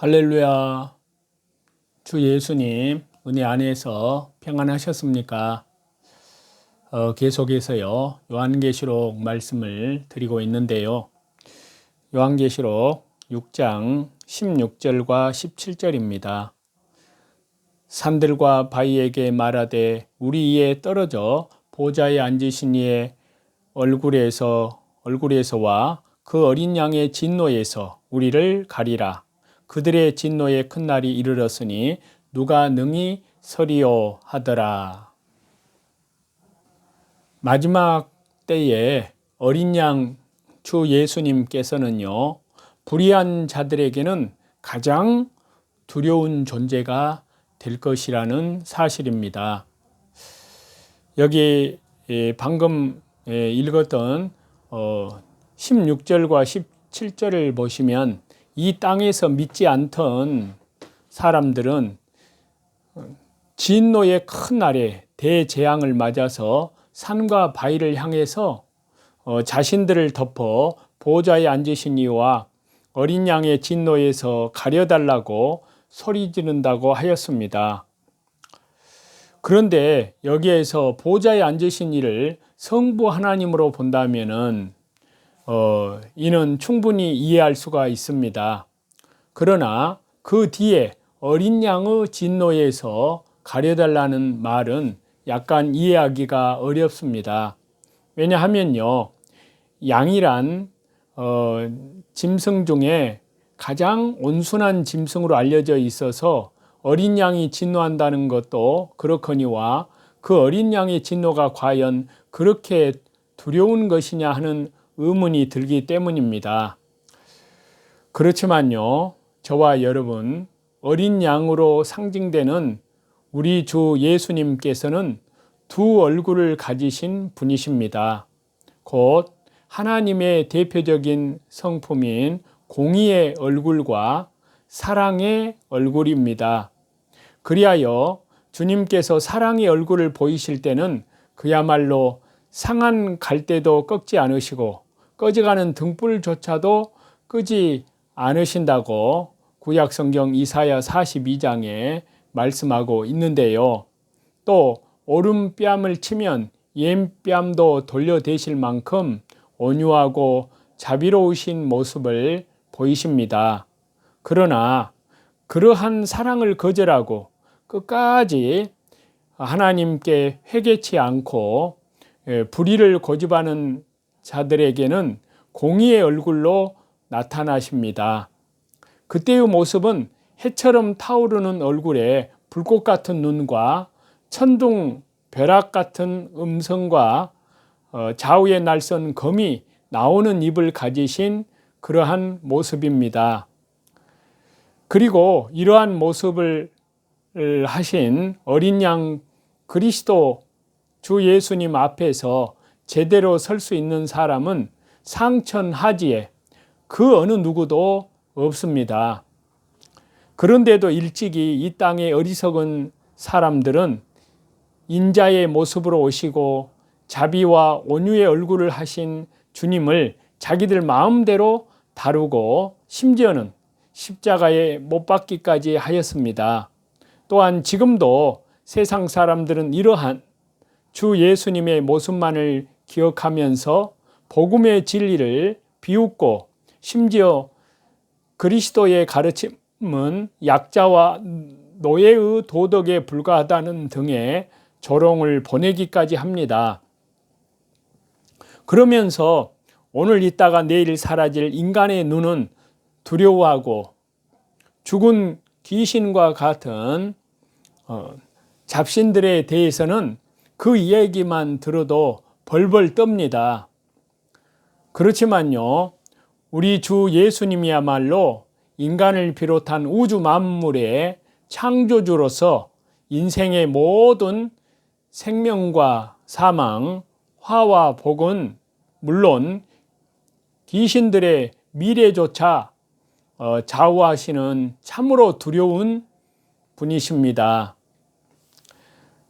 할렐루야. 주 예수님 은혜 안에서 평안하셨습니까? 계속해서요 요한계시록 말씀을 드리고 있는데요. 요한계시록 6장 16절과 17절입니다. 산들과 바위에게 말하되 우리 위에 떨어져 보좌에 앉으신 이의 얼굴에서와 그 어린 양의 진노에서 우리를 가리라. 그들의 진노의 큰 날이 이르렀으니 누가 능히 서리요 하더라. 마지막 때에 어린 양 주 예수님께서는요 불의한 자들에게는 가장 두려운 존재가 될 것이라는 사실입니다. 여기 방금 읽었던 16절과 17절을 보시면 이 땅에서 믿지 않던 사람들은 진노의 큰 날에 대재앙을 맞아서 산과 바위를 향해서 자신들을 덮어 보좌에 앉으신 이와 어린 양의 진노에서 가려달라고 소리 지른다고 하였습니다. 그런데 여기에서 보좌에 앉으신 이를 성부 하나님으로 본다면은 이는 충분히 이해할 수가 있습니다. 그러나 그 뒤에 어린 양의 진노에서 가려달라는 말은 약간 이해하기가 어렵습니다. 왜냐하면요 양이란 짐승 중에 가장 온순한 짐승으로 알려져 있어서 어린 양이 진노한다는 것도 그렇거니와 그 어린 양의 진노가 과연 그렇게 두려운 것이냐 하는 의문이 들기 때문입니다. 그렇지만요 저와 여러분 어린 양으로 상징되는 우리 주 예수님께서는 두 얼굴을 가지신 분이십니다. 곧 하나님의 대표적인 성품인 공의의 얼굴과 사랑의 얼굴입니다. 그리하여 주님께서 사랑의 얼굴을 보이실 때는 그야말로 상한 갈대도 꺾지 않으시고 꺼져가는 등불조차도 끄지 않으신다고 구약성경 이사야 42장에 말씀하고 있는데요. 또 오른뺨을 치면 왼뺨도 돌려대실 만큼 온유하고 자비로우신 모습을 보이십니다. 그러나 그러한 사랑을 거절하고 끝까지 하나님께 회개치 않고 불의를 고집하는 자들에게는 공의의 얼굴로 나타나십니다. 그때의 모습은 해처럼 타오르는 얼굴에 불꽃 같은 눈과 천둥 벼락 같은 음성과 좌우에 날선 검이 나오는 입을 가지신 그러한 모습입니다. 그리고 이러한 모습을 하신 어린 양 그리스도 주 예수님 앞에서 제대로 설 수 있는 사람은 상천하지에 그 어느 누구도 없습니다. 그런데도 일찍이 이 땅의 어리석은 사람들은 인자의 모습으로 오시고 자비와 온유의 얼굴을 하신 주님을 자기들 마음대로 다루고 심지어는 십자가에 못 박기까지 하였습니다. 또한 지금도 세상 사람들은 이러한 주 예수님의 모습만을 기억하면서 복음의 진리를 비웃고 심지어 그리스도의 가르침은 약자와 노예의 도덕에 불과하다는 등의 조롱을 보내기까지 합니다. 그러면서 오늘 있다가 내일 사라질 인간의 눈은 두려워하고 죽은 귀신과 같은 잡신들에 대해서는 그 이야기만 들어도 벌벌 떱니다. 그렇지만요 우리 주 예수님이야말로 인간을 비롯한 우주 만물의 창조주로서 인생의 모든 생명과 사망, 화와 복은 물론 귀신들의 미래조차 좌우하시는 참으로 두려운 분이십니다.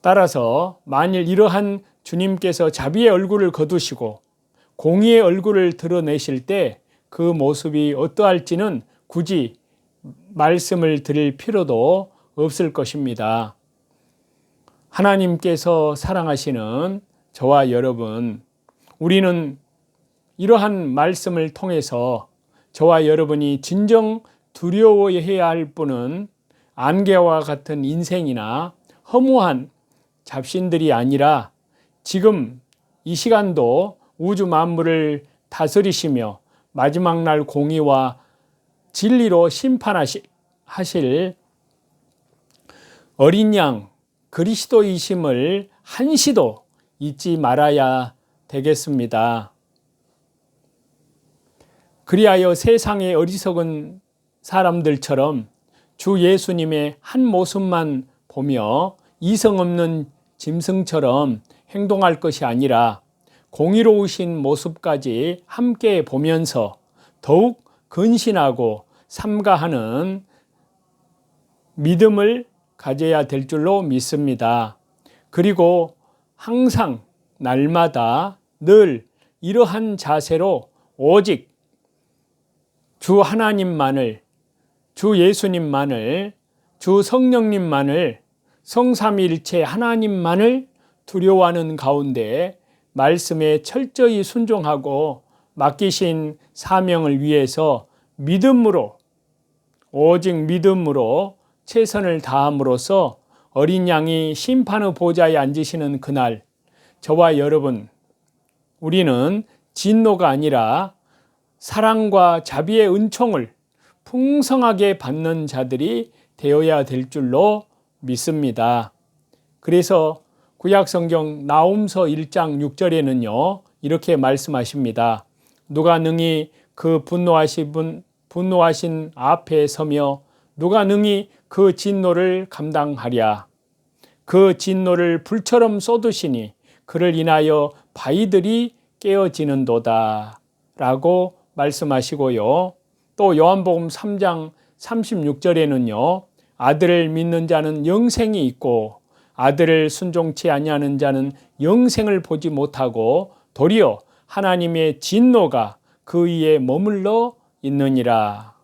따라서 만일 이러한 주님께서 자비의 얼굴을 거두시고 공의의 얼굴을 드러내실 때 그 모습이 어떠할지는 굳이 말씀을 드릴 필요도 없을 것입니다. 하나님께서 사랑하시는 저와 여러분, 우리는 이러한 말씀을 통해서 저와 여러분이 진정 두려워해야 할 분은 안개와 같은 인생이나 허무한 잡신들이 아니라 지금 이 시간도 우주 만물을 다스리시며 마지막 날 공의와 진리로 심판하실 어린 양 그리스도이심을 한시도 잊지 말아야 되겠습니다. 그리하여 세상의 어리석은 사람들처럼 주 예수님의 한 모습만 보며 이성 없는 짐승처럼 행동할 것이 아니라 공의로우신 모습까지 함께 보면서 더욱 근신하고 삼가하는 믿음을 가져야 될 줄로 믿습니다. 그리고 항상 날마다 늘 이러한 자세로 오직 주 하나님만을, 주 예수님만을, 주 성령님만을, 성삼위일체 하나님만을 두려워하는 가운데 말씀에 철저히 순종하고 맡기신 사명을 위해서 믿음으로, 오직 믿음으로 최선을 다함으로써 어린 양이 심판의 보좌에 앉으시는 그날, 저와 여러분, 우리는 진노가 아니라 사랑과 자비의 은총을 풍성하게 받는 자들이 되어야 될 줄로 믿습니다. 그래서 구약성경 나홈서 1장 6절에는요 이렇게 말씀하십니다. 누가 능히 그 분노하신 앞에 서며 누가 능히 그 진노를 감당하랴. 그 진노를 불처럼 쏟으시니 그를 인하여 바위들이 깨어지는도다 라고 말씀하시고요. 또 요한복음 3장 36절에는요 아들을 믿는 자는 영생이 있고 아들을 순종치 아니하는 자는 영생을 보지 못하고 도리어 하나님의 진노가 그 위에 머물러 있느니라.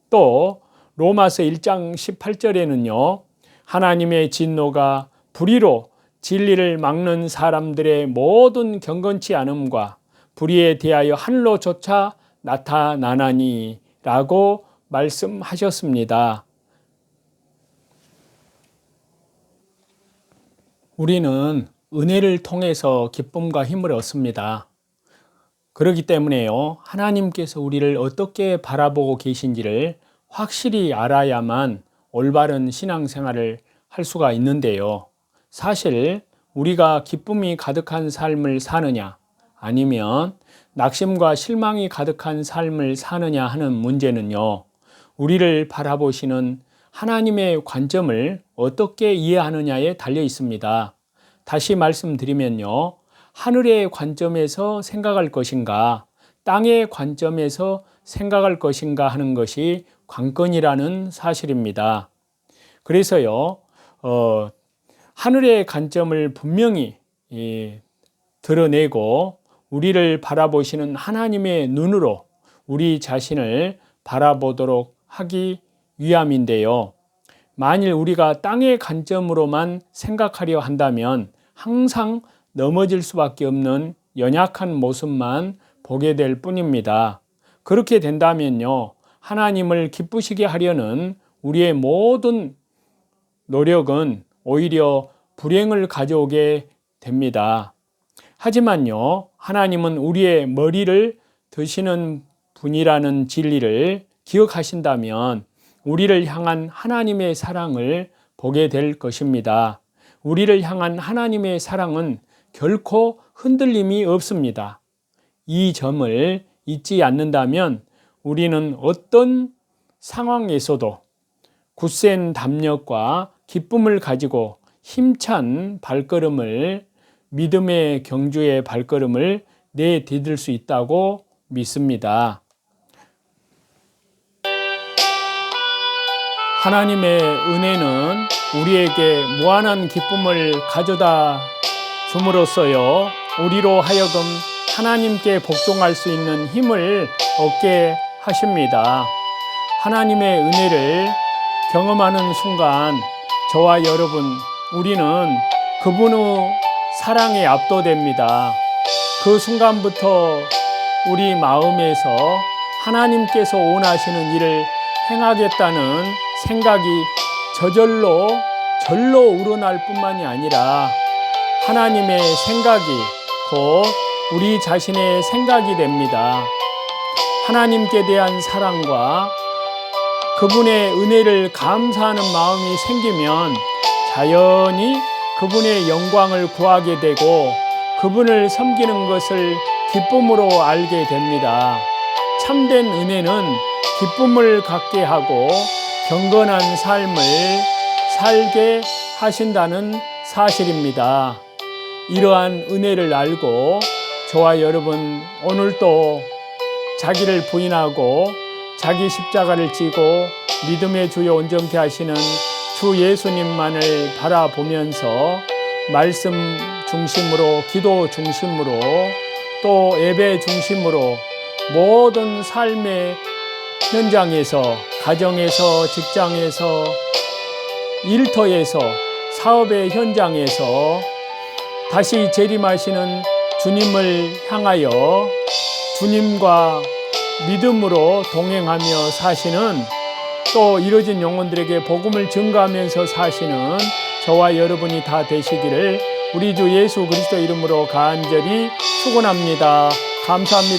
또 로마서 1장 18절에는요 하나님의 진노가 불의로 진리를 막는 사람들의 모든 경건치 않음과 불의에 대하여 하늘로조차 나타나나니 라고 말씀하셨습니다. 우리는 은혜를 통해서 기쁨과 힘을 얻습니다. 그렇기 때문에요 하나님께서 우리를 어떻게 바라보고 계신지를 확실히 알아야만 올바른 신앙생활을 할 수가 있는데요. 사실 우리가 기쁨이 가득한 삶을 사느냐 아니면 낙심과 실망이 가득한 삶을 사느냐 하는 문제는요 우리를 바라보시는 하나님의 관점을 어떻게 이해하느냐에 달려 있습니다. 다시 말씀드리면요 하늘의 관점에서 생각할 것인가 땅의 관점에서 생각할 것인가 하는 것이 관건이라는 사실입니다. 그래서요 하늘의 관점을 분명히 드러내고 우리를 바라보시는 하나님의 눈으로 우리 자신을 바라보도록 하기 위함인데요. 만일 우리가 땅의 관점으로만 생각하려 한다면 항상 넘어질 수밖에 없는 연약한 모습만 보게 될 뿐입니다. 그렇게 된다면요 하나님을 기쁘시게 하려는 우리의 모든 노력은 오히려 불행을 가져오게 됩니다. 하지만요 하나님은 우리의 머리를 드시는 분이라는 진리를 기억하신다면 우리를 향한 하나님의 사랑을 보게 될 것입니다. 우리를 향한 하나님의 사랑은 결코 흔들림이 없습니다. 이 점을 잊지 않는다면 우리는 어떤 상황에서도 굳센 담력과 기쁨을 가지고 힘찬 발걸음을 믿음의 경주의 발걸음을 내디딜 수 있다고 믿습니다. 하나님의 은혜는 우리에게 무한한 기쁨을 가져다 줌으로써요 우리로 하여금 하나님께 복종할 수 있는 힘을 얻게 하십니다. 하나님의 은혜를 경험하는 순간 저와 여러분, 우리는 그분의 사랑에 압도됩니다. 그 순간부터 우리 마음에서 하나님께서 원하시는 일을 행하겠다는 생각이 절로 우러날 뿐만이 아니라 하나님의 생각이 곧 우리 자신의 생각이 됩니다. 하나님께 대한 사랑과 그분의 은혜를 감사하는 마음이 생기면 자연히 그분의 영광을 구하게 되고 그분을 섬기는 것을 기쁨으로 알게 됩니다. 참된 은혜는 기쁨을 갖게 하고 경건한 삶을 살게 하신다는 사실입니다. 이러한 은혜를 알고 저와 여러분 오늘도 자기를 부인하고 자기 십자가를 지고 믿음의 주여 온전케 하시는 주 예수님만을 바라보면서 말씀 중심으로, 기도 중심으로, 또 예배 중심으로 모든 삶의 현장에서, 가정에서, 직장에서, 일터에서, 사업의 현장에서 다시 재림하시는 주님을 향하여 주님과 믿음으로 동행하며 사시는, 또 이뤄진 영혼들에게 복음을 증거하면서 사시는 저와 여러분이 다 되시기를 우리 주 예수 그리스도 이름으로 간절히 축원합니다. 감사합니다.